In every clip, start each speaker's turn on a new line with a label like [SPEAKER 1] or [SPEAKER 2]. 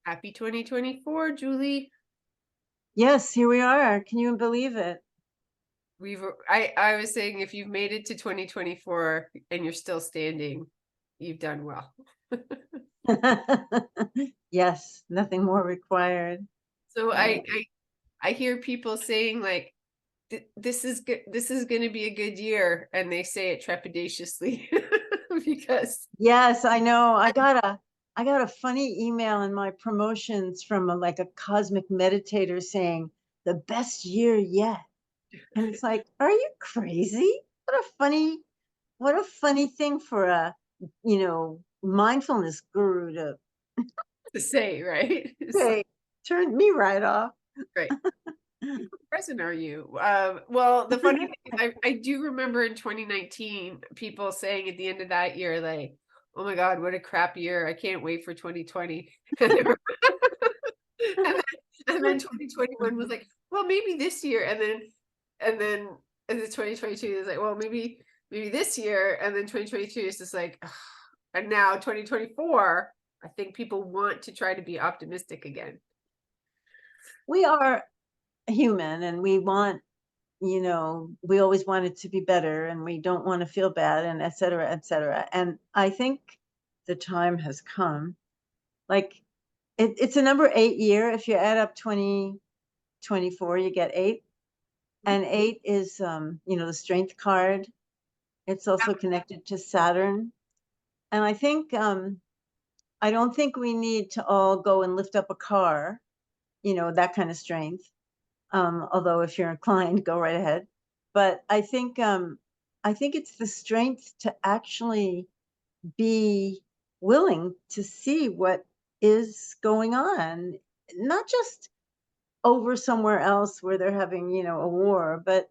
[SPEAKER 1] Happy 2024, Julie.
[SPEAKER 2] Yes, here we are. Can you believe it?
[SPEAKER 1] I was saying if you've made it to 2024 and you're still standing, you've done well.
[SPEAKER 2] Yes, nothing more required.
[SPEAKER 1] So
[SPEAKER 2] Uh,
[SPEAKER 1] I hear people saying like this is good, this is going to be a good year, and they say it trepidatiously because
[SPEAKER 2] yes, I know. I got a funny email in my promotions from like a cosmic meditator saying the best year yet. And it's like, are you crazy? What a funny thing for a, mindfulness guru to
[SPEAKER 1] to say, right? It's like,
[SPEAKER 2] say. Turned me right off.
[SPEAKER 1] right. What present are you? Well, the funny thing is I do remember in 2019 people saying at the end of that year, like, oh my God, what a crap year. I can't wait for 2020. And then, and then 2021 was like, well, maybe this year. And then 2022 is like, well, maybe this year. And then 2022 is just like, ugh. And now 2024, I think people want to try to be optimistic again.
[SPEAKER 2] We are human and we always want it to be better and we don't want to feel bad and et cetera, et cetera. And I think the time has come. Like it's a number 8 year. If you add up 2024, you get 8. And 8 is, the strength card. It's also connected to Saturn. And I don't think we need to all go and lift up a car, that kind of strength. Although if you're inclined, go right ahead. But I think it's the strength to actually be willing to see what is going on, not just over somewhere else where they're having, a war, but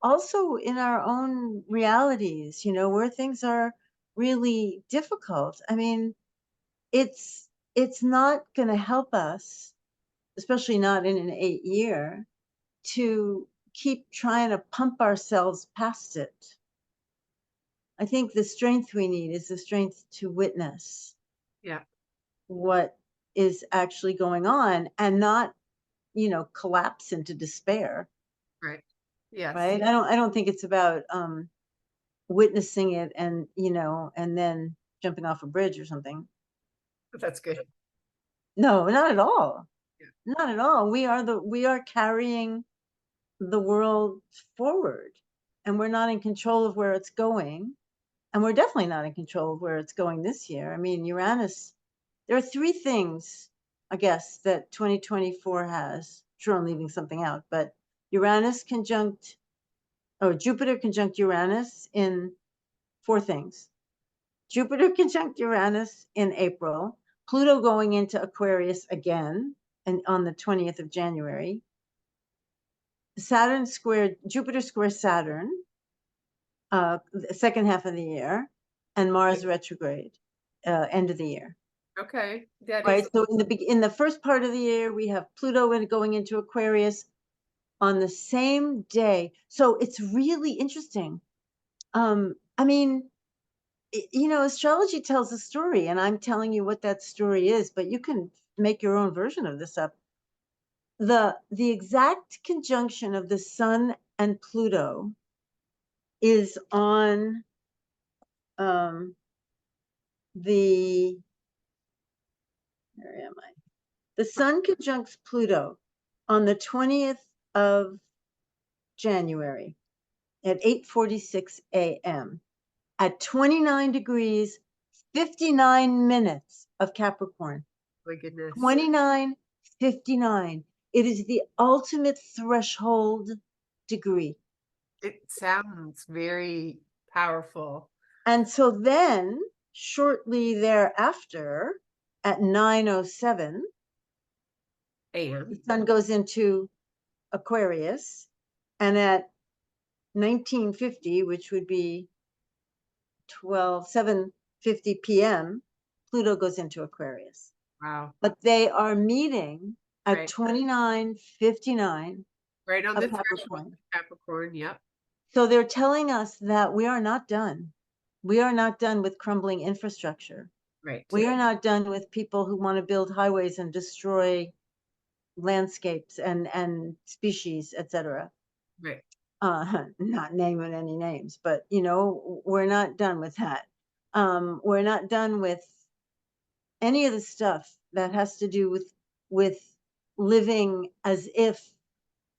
[SPEAKER 2] also in our own realities, where things are really difficult. I mean, it's not going to help us, especially not in an 8 year, to keep trying to pump ourselves past it. I think the strength we need is the strength to witness
[SPEAKER 1] Yeah,
[SPEAKER 2] what is actually going on and not, collapse into despair,
[SPEAKER 1] right. Yes,
[SPEAKER 2] right? I don't think it's about witnessing it and, and then jumping off a bridge or something.
[SPEAKER 1] that's good.
[SPEAKER 2] No, not at all.
[SPEAKER 1] Yeah.
[SPEAKER 2] Not at all. We are carrying the world forward and we're not in control of where it's going. And we're definitely not in control of where it's going this year. I mean, Uranus, there are three things, I guess, that 2024 has. Sure, I'm leaving something out, but Uranus conjunct, or Jupiter conjunct Uranus in four things. Jupiter conjunct Uranus in April, Pluto going into Aquarius again and on the 20th of January, Jupiter square Saturn, the second half of the year, and Mars retrograde, end of the year.
[SPEAKER 1] Okay. That
[SPEAKER 2] Right.
[SPEAKER 1] is,
[SPEAKER 2] So in the first part of the year, we have Pluto going into Aquarius on the same day. So it's really interesting. I mean, astrology tells a story, and I'm telling you what that story is, but you can make your own version of this up. The exact conjunction of the Sun and Pluto is on the where am I? The Sun conjuncts Pluto on the 20th of January at 8:46 a.m. at 29 degrees 59 minutes of Capricorn.
[SPEAKER 1] my goodness.
[SPEAKER 2] 29:59. It is the ultimate threshold degree.
[SPEAKER 1] It sounds very powerful.
[SPEAKER 2] And so then shortly thereafter at 9:07, the
[SPEAKER 1] AM.
[SPEAKER 2] sun goes into Aquarius, and at 1950, which would be 7:50 p.m., Pluto goes into Aquarius.
[SPEAKER 1] Wow.
[SPEAKER 2] But they are meeting at
[SPEAKER 1] Right.
[SPEAKER 2] 29:59
[SPEAKER 1] Right on
[SPEAKER 2] of
[SPEAKER 1] the threshold
[SPEAKER 2] Capricorn.
[SPEAKER 1] of Capricorn. Yep.
[SPEAKER 2] So they're telling us that we are not done. We are not done with crumbling infrastructure.
[SPEAKER 1] Right.
[SPEAKER 2] We are not done with people who want to build highways and destroy landscapes and species, etc.
[SPEAKER 1] Right.
[SPEAKER 2] Not naming any names, but you know, we're not done with that. We're not done with any of the stuff that has to do with living as if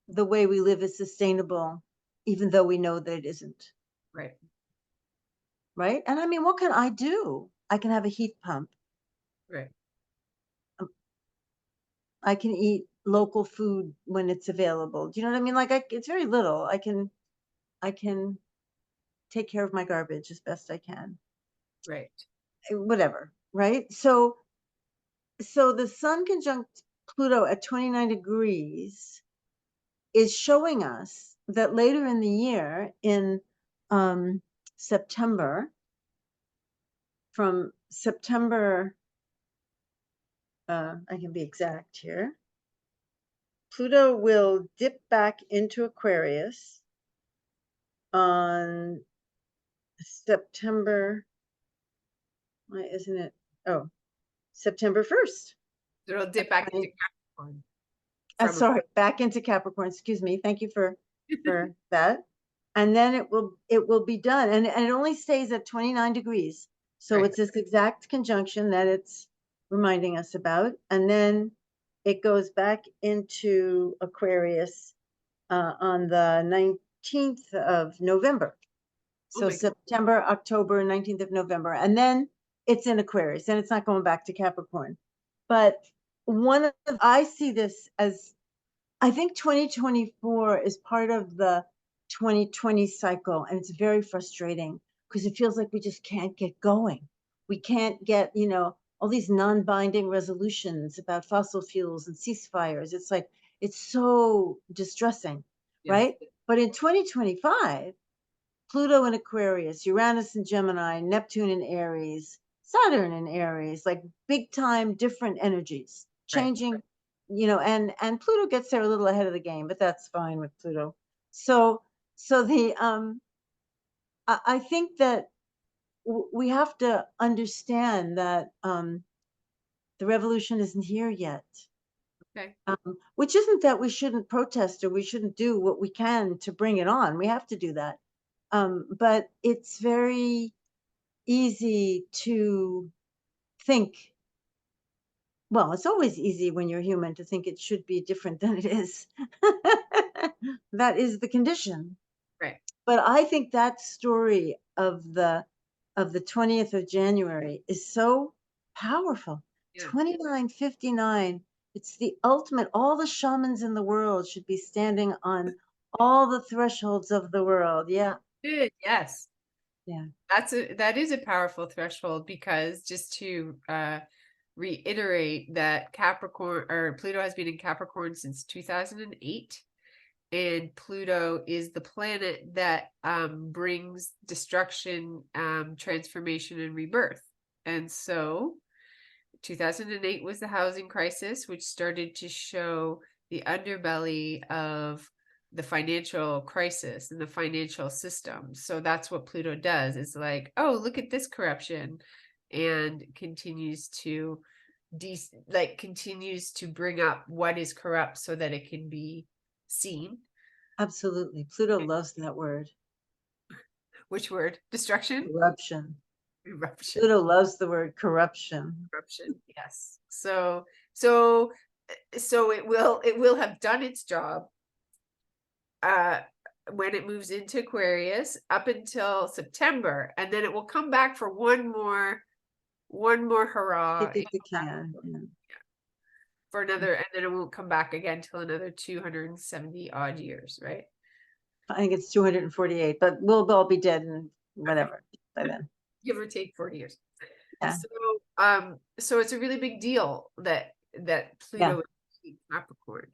[SPEAKER 2] the way we live is sustainable, even though we know that it isn't.
[SPEAKER 1] Right.
[SPEAKER 2] Right? And I mean, what can I do? I can have a heat pump.
[SPEAKER 1] Right.
[SPEAKER 2] I can eat local food when it's available. Do you know what I mean? Like it's very little. I can take care of my garbage as best I can.
[SPEAKER 1] Right.
[SPEAKER 2] Whatever, right? So the sun conjunct Pluto at 29 degrees is showing us that later in the year, in September, from September, I can be exact here, Pluto will dip back into Aquarius on September, why isn't it? Oh, September 1st.
[SPEAKER 1] So it'll dip back into Capricorn from
[SPEAKER 2] Sorry, back into Capricorn. Excuse me. Thank you for that. And then it will be done, and it only stays at 29 degrees. So
[SPEAKER 1] right.
[SPEAKER 2] it's this exact conjunction that it's reminding us about, and then it goes back into Aquarius on the 19th of November.
[SPEAKER 1] Oh
[SPEAKER 2] So
[SPEAKER 1] my God.
[SPEAKER 2] September, October, 19th of November, and then it's in Aquarius, and it's not going back to Capricorn. But I see this as, I think 2024 is part of the 2020 cycle, and it's very frustrating because it feels like we just can't get going. We can't get, all these non-binding resolutions about fossil fuels and ceasefires. It's like, it's so distressing,
[SPEAKER 1] Yes.
[SPEAKER 2] right? But in 2025, Pluto in Aquarius, Uranus in Gemini, Neptune in Aries, Saturn in Aries, like big time different energies
[SPEAKER 1] Right.
[SPEAKER 2] changing, and Pluto gets there a little ahead of the game, but that's fine with Pluto. So the I think that we have to understand that the revolution isn't here yet.
[SPEAKER 1] Okay.
[SPEAKER 2] Which isn't that we shouldn't protest or we shouldn't do what we can to bring it on. We have to do that. But it's very easy to think, well, it's always easy when you're human to think it should be different than it is. That is the condition.
[SPEAKER 1] Right.
[SPEAKER 2] But I think that story of the 20th of January is so powerful.
[SPEAKER 1] Yeah.
[SPEAKER 2] 2959, it's the ultimate. All the shamans in the world should be standing on all the thresholds of the world. Yeah.
[SPEAKER 1] Good. Yes.
[SPEAKER 2] Yeah.
[SPEAKER 1] That is a powerful threshold, because just to reiterate that Capricorn, or Pluto, has been in Capricorn since 2008, and Pluto is the planet that brings destruction, transformation, and rebirth. And so 2008 was the housing crisis, which started to show the underbelly of the financial crisis and the financial system. So that's what Pluto does. It's like, oh, look at this corruption, and continues to continues to bring up what is corrupt so that it can be seen.
[SPEAKER 2] Absolutely. Pluto loves that word.
[SPEAKER 1] Which word? Destruction?
[SPEAKER 2] Corruption.
[SPEAKER 1] Eruption.
[SPEAKER 2] Pluto loves the word corruption.
[SPEAKER 1] Corruption. Yes. So it will have done its job uh when it moves into Aquarius up until September, and then it will come back for one more hurrah
[SPEAKER 2] If it can. Yeah.
[SPEAKER 1] for another, and then it won't come back again till another 270 odd years, right?
[SPEAKER 2] I think it's 248, but we'll all be dead and whatever by then.
[SPEAKER 1] Give or take 40 years.
[SPEAKER 2] Yeah.
[SPEAKER 1] So it's a really big deal that
[SPEAKER 2] Yeah.
[SPEAKER 1] Pluto is in Capricorn,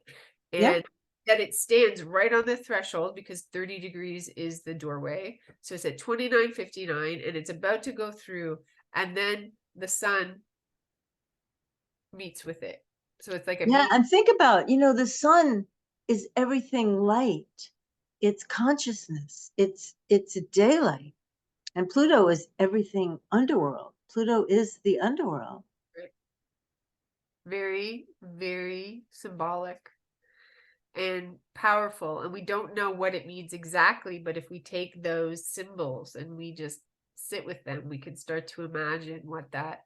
[SPEAKER 2] Yeah.
[SPEAKER 1] and that it stands right on the threshold, because 30 degrees is the doorway. So it's at 2959, and it's about to go through, and then the sun meets with it. So it's like a
[SPEAKER 2] Yeah.
[SPEAKER 1] meet.
[SPEAKER 2] And think about, the sun is everything light. It's consciousness. It's a daylight. And Pluto is everything underworld. Pluto is the underworld.
[SPEAKER 1] Right. Very, very symbolic and powerful. And we don't know what it means exactly, but if we take those symbols and we just sit with them, we can start to imagine what that,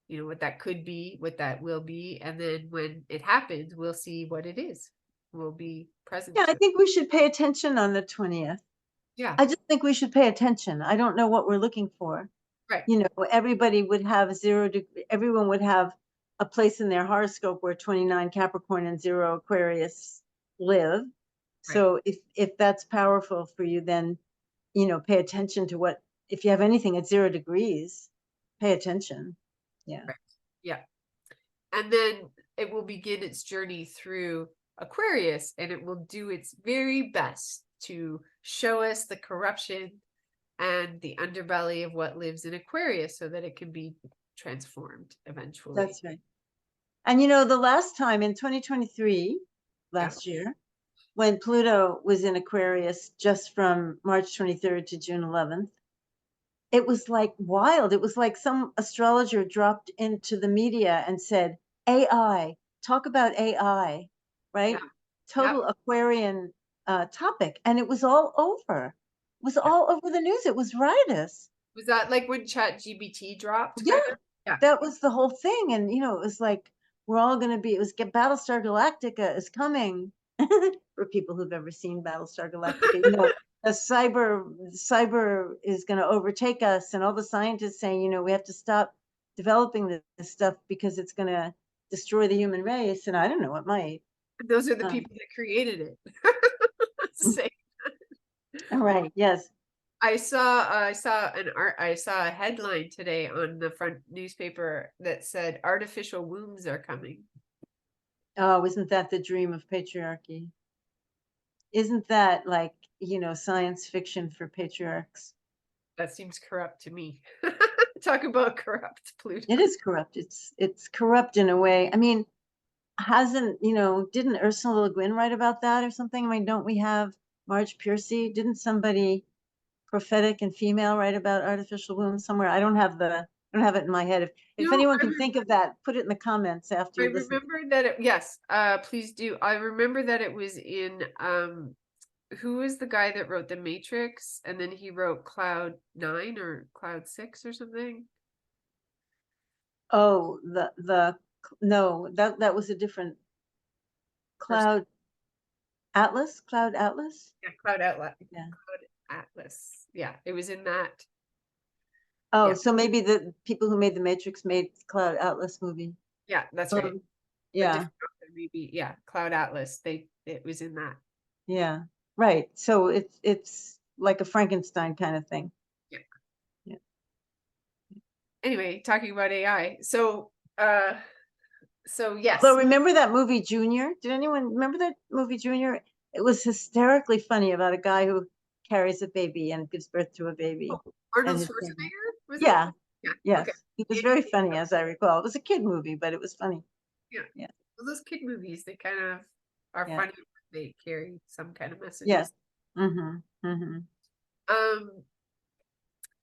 [SPEAKER 1] what that could be, what that will be. And then when it happens, we'll see what it is. We'll be present
[SPEAKER 2] Yeah,
[SPEAKER 1] to
[SPEAKER 2] I
[SPEAKER 1] it.
[SPEAKER 2] think we should pay attention on the 20th.
[SPEAKER 1] Yeah,
[SPEAKER 2] I just think we should pay attention. I don't know what we're looking for.
[SPEAKER 1] right.
[SPEAKER 2] Everybody would have everyone would have a place in their horoscope where 29 Capricorn and 0 Aquarius live.
[SPEAKER 1] Right.
[SPEAKER 2] So if that's powerful for you, then, pay attention to what, if you have anything at 0 degrees, pay attention. Yeah.
[SPEAKER 1] Right. Yeah. And then it will begin its journey through Aquarius, and it will do its very best to show us the corruption and the underbelly of what lives in Aquarius so that it can be transformed eventually.
[SPEAKER 2] That's right. And the last time in 2023, last year, when Pluto was in Aquarius just from March 23rd to June 11th, it was like wild. It was like some astrologer dropped into the media and said, AI, talk about AI, right?
[SPEAKER 1] Yeah.
[SPEAKER 2] Total
[SPEAKER 1] Yep.
[SPEAKER 2] Aquarian topic. And it was all over. It was all over the news. It was riotous.
[SPEAKER 1] Was that like when ChatGPT dropped,
[SPEAKER 2] Yeah,
[SPEAKER 1] kind of? Yeah.
[SPEAKER 2] that was the whole thing. And, it was like, we're all going to be, Battlestar Galactica is coming. For people who've ever seen Battlestar Galactica, the cyber is going to overtake us, and all the scientists saying, we have to stop developing this stuff because it's going to destroy the human race. And I don't know, it might.
[SPEAKER 1] Those are the people that created it. Say.
[SPEAKER 2] All right. Yes.
[SPEAKER 1] I saw a headline today on the front newspaper that said artificial wombs are coming.
[SPEAKER 2] Oh, isn't that the dream of patriarchy? Isn't that like, science fiction for patriarchs?
[SPEAKER 1] That seems corrupt to me. Talk about corrupt Pluto.
[SPEAKER 2] It is corrupt. It's corrupt in a way. I mean, didn't Ursula Le Guin write about that or something? I mean, don't we have Marge Piercy? Didn't somebody prophetic and female write about artificial wombs somewhere? I don't have it in my head. If anyone can think of that, put it in the comments after
[SPEAKER 1] I
[SPEAKER 2] you listen.
[SPEAKER 1] remember that yes, please do. I remember that it was in who is the guy that wrote The Matrix and then he wrote Cloud 9 or Cloud 6 or something?
[SPEAKER 2] Oh, no, that was a different Cloud Atlas. Cloud Atlas.
[SPEAKER 1] Yeah, Cloud Atlas.
[SPEAKER 2] Yeah.
[SPEAKER 1] Cloud Atlas. Yeah, it was in that.
[SPEAKER 2] Oh,
[SPEAKER 1] Yeah.
[SPEAKER 2] so maybe the people who made The Matrix made Cloud Atlas movie.
[SPEAKER 1] Yeah, that's right.
[SPEAKER 2] Yeah.
[SPEAKER 1] Maybe, yeah, Cloud Atlas. It was in that.
[SPEAKER 2] Yeah. Right. So it's like a Frankenstein kind of thing.
[SPEAKER 1] Yeah.
[SPEAKER 2] Yeah.
[SPEAKER 1] Anyway, talking about AI. So yes.
[SPEAKER 2] So remember that movie Junior? Did anyone remember that movie Junior? It was hysterically funny about a guy who carries a baby and gives birth to a baby.
[SPEAKER 1] Arnold
[SPEAKER 2] and his baby.
[SPEAKER 1] Schwarzenegger? Was it?
[SPEAKER 2] Yeah.
[SPEAKER 1] Yeah.
[SPEAKER 2] Yes.
[SPEAKER 1] Okay.
[SPEAKER 2] It was very funny, as I recall. It was a kid movie, but it was funny.
[SPEAKER 1] Yeah.
[SPEAKER 2] Yeah.
[SPEAKER 1] Well, those kid movies, they kind of are
[SPEAKER 2] Yeah.
[SPEAKER 1] funny. They carry some kind of messages.
[SPEAKER 2] Yes. Mm-hmm. Mm-hmm.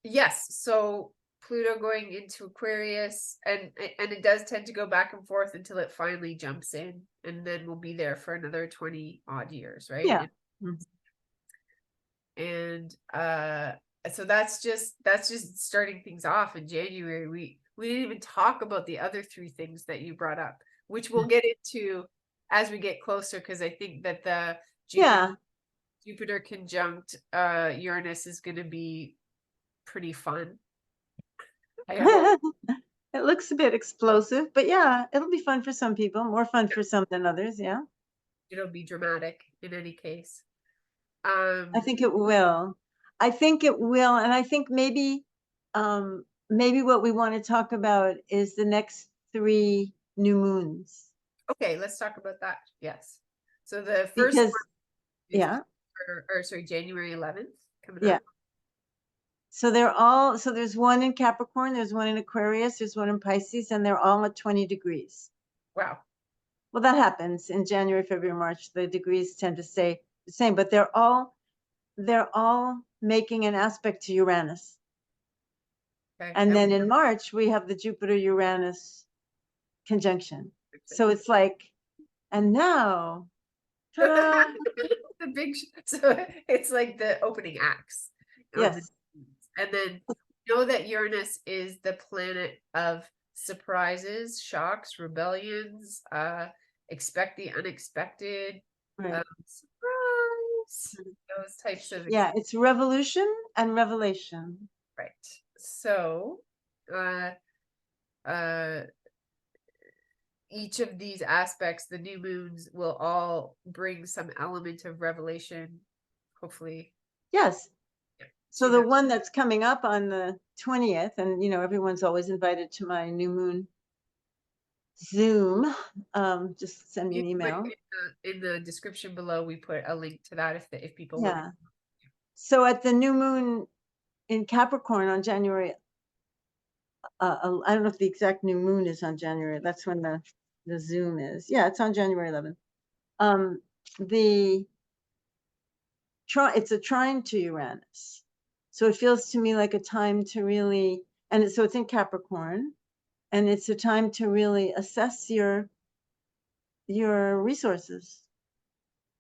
[SPEAKER 1] Yes. So Pluto going into Aquarius, and it does tend to go back and forth until it finally jumps in, and then we'll be there for another 20 odd years, right?
[SPEAKER 2] Yeah.
[SPEAKER 1] And so that's just starting things off in January. We didn't even talk about the other three things that you brought up, which we'll get into as we get closer, because I think that the Jupiter conjunct Uranus is going to be pretty fun.
[SPEAKER 2] It looks a bit explosive, but yeah, it'll be fun for some people, more fun for some than others. Yeah.
[SPEAKER 1] It'll be dramatic in any case.
[SPEAKER 2] I think it will. I think it will. And I think maybe what we want to talk about is the next 3 new moons.
[SPEAKER 1] Okay, let's talk about that. Yes. So the first one is January 11th coming up.
[SPEAKER 2] So there's one in Capricorn, there's one in Aquarius, there's one in Pisces, and they're all at 20 degrees.
[SPEAKER 1] Wow.
[SPEAKER 2] Well, that happens in January, February, March. The degrees tend to stay the same, but they're all making an aspect to Uranus.
[SPEAKER 1] Okay.
[SPEAKER 2] And then in March, we have the Jupiter-Uranus conjunction. So it's like, and now, ta-da!
[SPEAKER 1] the big, so it's like the opening acts on the,
[SPEAKER 2] Yes,
[SPEAKER 1] and then know that Uranus is the planet of surprises, shocks, rebellions, expect the unexpected,
[SPEAKER 2] right.
[SPEAKER 1] surprise, those types of,
[SPEAKER 2] Yeah, it's revolution and revelation.
[SPEAKER 1] right. So, uh, uh, each of these aspects, the new moons will all bring some element of revelation, hopefully.
[SPEAKER 2] Yes.
[SPEAKER 1] Yeah,
[SPEAKER 2] So
[SPEAKER 1] to
[SPEAKER 2] the
[SPEAKER 1] them.
[SPEAKER 2] one that's coming up on the 20th, and everyone's always invited to my new moon Zoom. Just send me
[SPEAKER 1] You
[SPEAKER 2] an
[SPEAKER 1] put
[SPEAKER 2] email.
[SPEAKER 1] in the description below, we put a link to that if people want.
[SPEAKER 2] Yeah. So at the new moon in Capricorn on January, I don't know if the exact new moon is on January. That's when the Zoom is. Yeah, it's on January 11th. The it's a trine to Uranus. So it feels to me like a time to really, and so it's in Capricorn, and it's a time to really assess your resources.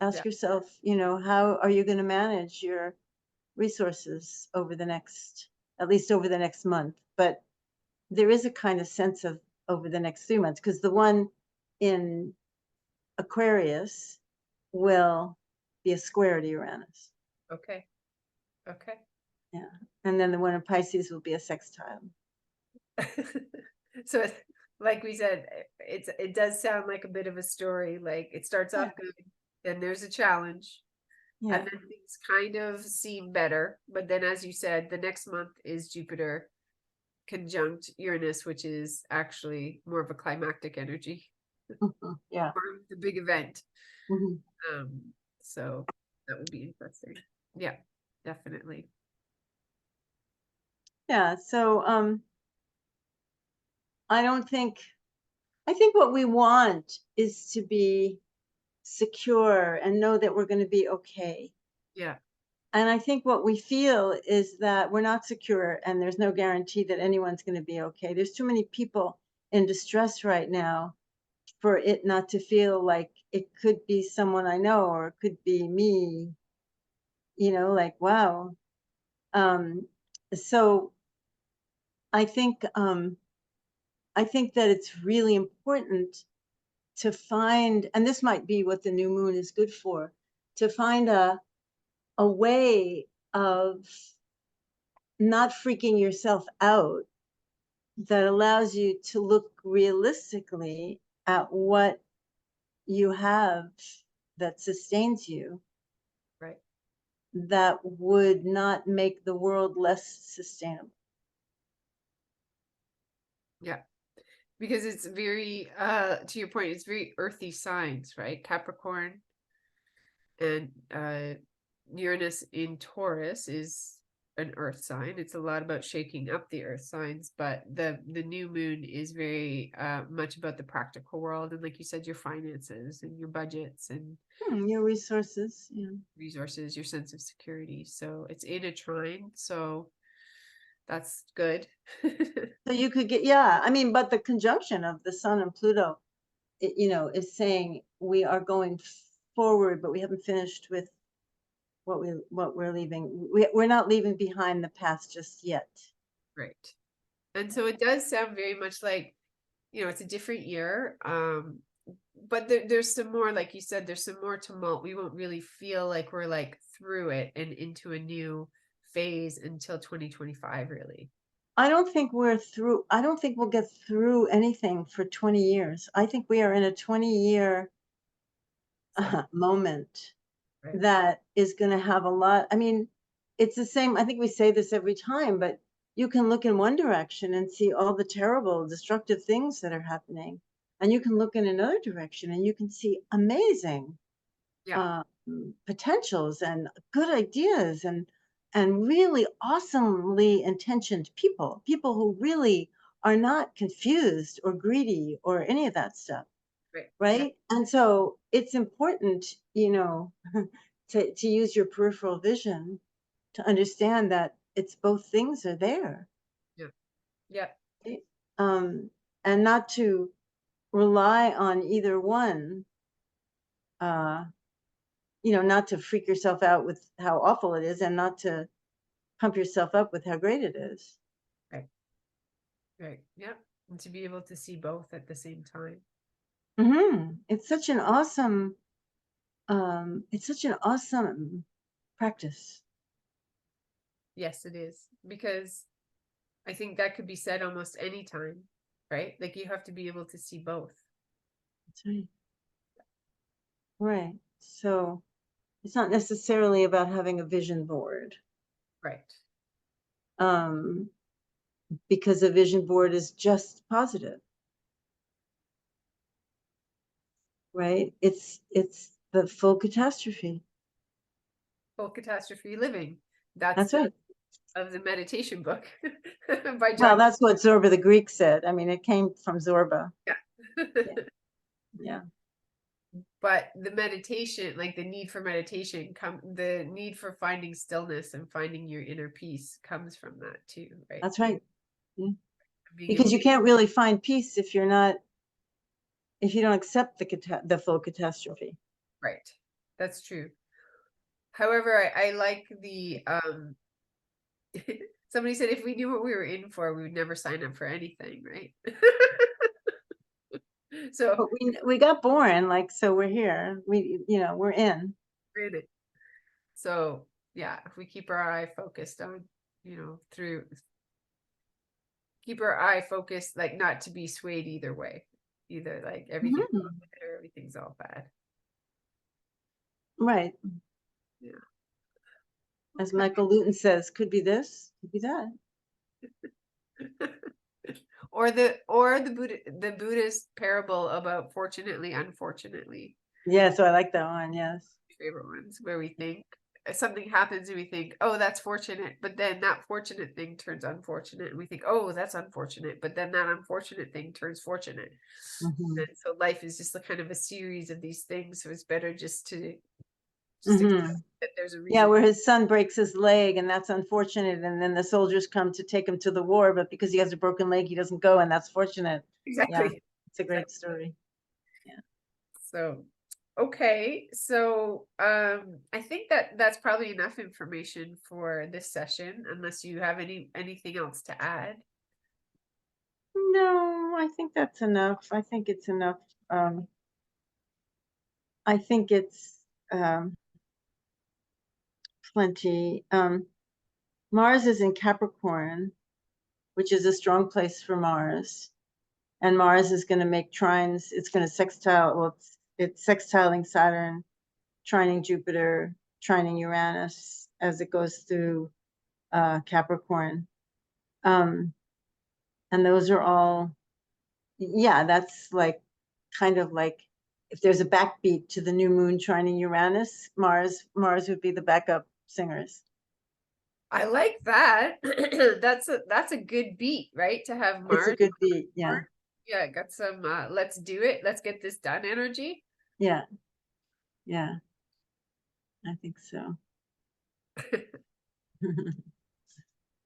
[SPEAKER 1] Yeah.
[SPEAKER 2] Ask yourself, how are you going to manage your resources over the next, at least over the next month? But there is a kind of sense of over the next 3 months, because the one in Aquarius will be a square to Uranus.
[SPEAKER 1] Okay. Okay.
[SPEAKER 2] Yeah. And then the one in Pisces will be a sextile.
[SPEAKER 1] So like we said, it does sound like a bit of a story. Like it starts
[SPEAKER 2] Yeah.
[SPEAKER 1] off good, then there's a challenge,
[SPEAKER 2] Yeah.
[SPEAKER 1] and then things kind of seem better. But then, as you said, the next month is Jupiter conjunct Uranus, which is actually more of a climactic energy,
[SPEAKER 2] Yeah.
[SPEAKER 1] or the big event.
[SPEAKER 2] Mhm.
[SPEAKER 1] Um, so that would be interesting. Yeah, definitely.
[SPEAKER 2] Yeah. So I don't think, I think what we want is to be secure and know that we're going to be okay.
[SPEAKER 1] Yeah,
[SPEAKER 2] And I think what we feel is that we're not secure and there's no guarantee that anyone's going to be okay. There's too many people in distress right now for it not to feel like it could be someone I know, or it could be me, like, wow. So I think, that it's really important to find, and this might be what the new moon is good for, to find a way of not freaking yourself out that allows you to look realistically at what you have that sustains you,
[SPEAKER 1] right.
[SPEAKER 2] that would not make the world less sustainable.
[SPEAKER 1] Yeah. Because it's very to your point, it's very earthy signs, right? Capricorn and Uranus in Taurus is an earth sign. It's a lot about shaking up the earth signs, but the new moon is very much about the practical world, and like you said, your finances and your budgets and
[SPEAKER 2] Your resources, yeah.
[SPEAKER 1] resources, your sense of security. So it's in a trine, so that's good.
[SPEAKER 2] So you could get, yeah, I mean, but the conjunction of the Sun and Pluto, is saying we are going forward, but we haven't finished with what we're leaving. We're not leaving behind the past just yet.
[SPEAKER 1] Right. And so it does sound very much like, it's a different year. But there's some more, like you said, there's some more tumult. We won't really feel like we're like through it and into a new phase until 2025, really.
[SPEAKER 2] I don't think we're through. I don't think we'll get through anything for 20 years. I think we are in a 20-year moment
[SPEAKER 1] Right.
[SPEAKER 2] that is going to have a lot. I mean, it's the same. I think we say this every time, but you can look in one direction and see all the terrible, destructive things that are happening. And you can look in another direction and you can see amazing
[SPEAKER 1] Yeah.
[SPEAKER 2] potentials and good ideas, and really awesomely intentioned people who really are not confused or greedy or any of that stuff,
[SPEAKER 1] Right. Yeah.
[SPEAKER 2] right? And so it's important, to use your peripheral vision to understand that it's both things are there.
[SPEAKER 1] Yeah. Yeah.
[SPEAKER 2] And not to rely on either one, not to freak yourself out with how awful it is, and not to pump yourself up with how great it is.
[SPEAKER 1] Right. Right. Yep. And to be able to see both at the same time.
[SPEAKER 2] It's such an awesome, practice.
[SPEAKER 1] Yes, it is. Because I think that could be said almost any time, right? Like you have to be able to see both.
[SPEAKER 2] That's right. Right. So it's not necessarily about having a vision board.
[SPEAKER 1] Right.
[SPEAKER 2] Because a vision board is just positive. Right? It's the full catastrophe.
[SPEAKER 1] Full catastrophe living. That's
[SPEAKER 2] That's right.
[SPEAKER 1] of the meditation book by
[SPEAKER 2] Well,
[SPEAKER 1] John.
[SPEAKER 2] that's what Zorba the Greek said. I mean, it came from Zorba.
[SPEAKER 1] Yeah.
[SPEAKER 2] Yeah.
[SPEAKER 1] But the meditation, like the need for meditation, the need for finding stillness and finding your inner peace comes from that too, right?
[SPEAKER 2] That's right. Yeah.
[SPEAKER 1] Being
[SPEAKER 2] Because
[SPEAKER 1] able
[SPEAKER 2] you can't really find peace if you don't accept the full catastrophe.
[SPEAKER 1] right. That's true. However, I like the somebody said if we knew what we were in for, we would never sign up for anything, right? So
[SPEAKER 2] But we got born, so we're here. We're in.
[SPEAKER 1] we're in it. So yeah, if we keep our eye focused on, keep our eye focused, like not to be swayed either way, either like everything's all good or everything's all bad.
[SPEAKER 2] Right.
[SPEAKER 1] Yeah.
[SPEAKER 2] As Michael Luton says, could be this, could be that.
[SPEAKER 1] Or the Buddhist parable about fortunately, unfortunately.
[SPEAKER 2] Yeah, so I like that one. Yes.
[SPEAKER 1] Favorite ones where we think something happens and we think, oh, that's fortunate, but then that fortunate thing turns unfortunate, and we think, oh, that's unfortunate, but then that unfortunate thing turns fortunate. And so life is just a kind of a series of these things. So it's better just to accept that there's a reason.
[SPEAKER 2] Yeah, where his son breaks his leg, and that's unfortunate, and then the soldiers come to take him to the war, but because he has a broken leg, he doesn't go, and that's fortunate.
[SPEAKER 1] Exactly.
[SPEAKER 2] Yeah, it's a great story. Yeah.
[SPEAKER 1] So okay, so I think that that's probably enough information for this session, unless you have anything else to add.
[SPEAKER 2] No, I think that's enough. I think it's enough. I think it's plenty. Mars is in Capricorn, which is a strong place for Mars. And Mars is going to make trines. It's going to sextile. Well, it's sextiling Saturn, trining Jupiter, trining Uranus as it goes through Capricorn. And those are all, yeah, that's kind of like if there's a backbeat to the new moon trining Uranus, Mars would be the backup singers.
[SPEAKER 1] I like that. That's a good beat, right? To have Mars.
[SPEAKER 2] It's a good beat, yeah.
[SPEAKER 1] Yeah, got some let's do it, let's get this done energy.
[SPEAKER 2] Yeah. Yeah. I think so.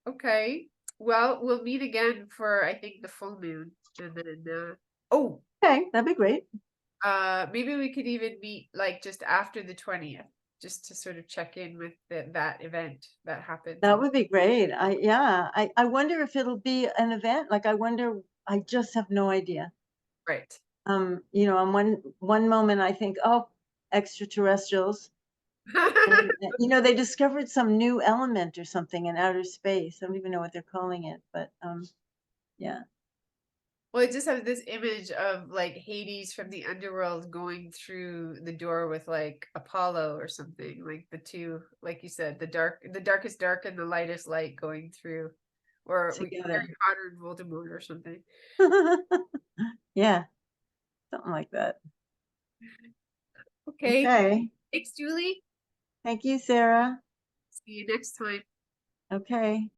[SPEAKER 1] Okay. Well, we'll meet again for I think the full moon, and then
[SPEAKER 2] okay, that'd be great.
[SPEAKER 1] Maybe we could even meet like just after the 20th, just to sort of check in with that event that happened.
[SPEAKER 2] That would be great. I wonder if it'll be an event. I just have no idea.
[SPEAKER 1] Right.
[SPEAKER 2] On one moment I think, oh, extraterrestrials. And, they discovered some new element or something in outer space. I don't even know what they're calling it, but yeah.
[SPEAKER 1] Well, it just has this image of like Hades from the underworld going through the door with like Apollo or something, like the two, like you said, the darkest dark and the lightest light going through, or Harry Potter and Voldemort or something.
[SPEAKER 2] Yeah, something like that.
[SPEAKER 1] Okay.
[SPEAKER 2] Okay.
[SPEAKER 1] Thanks, Julie.
[SPEAKER 2] Thank you, Sarah.
[SPEAKER 1] See you next time.
[SPEAKER 2] Okay.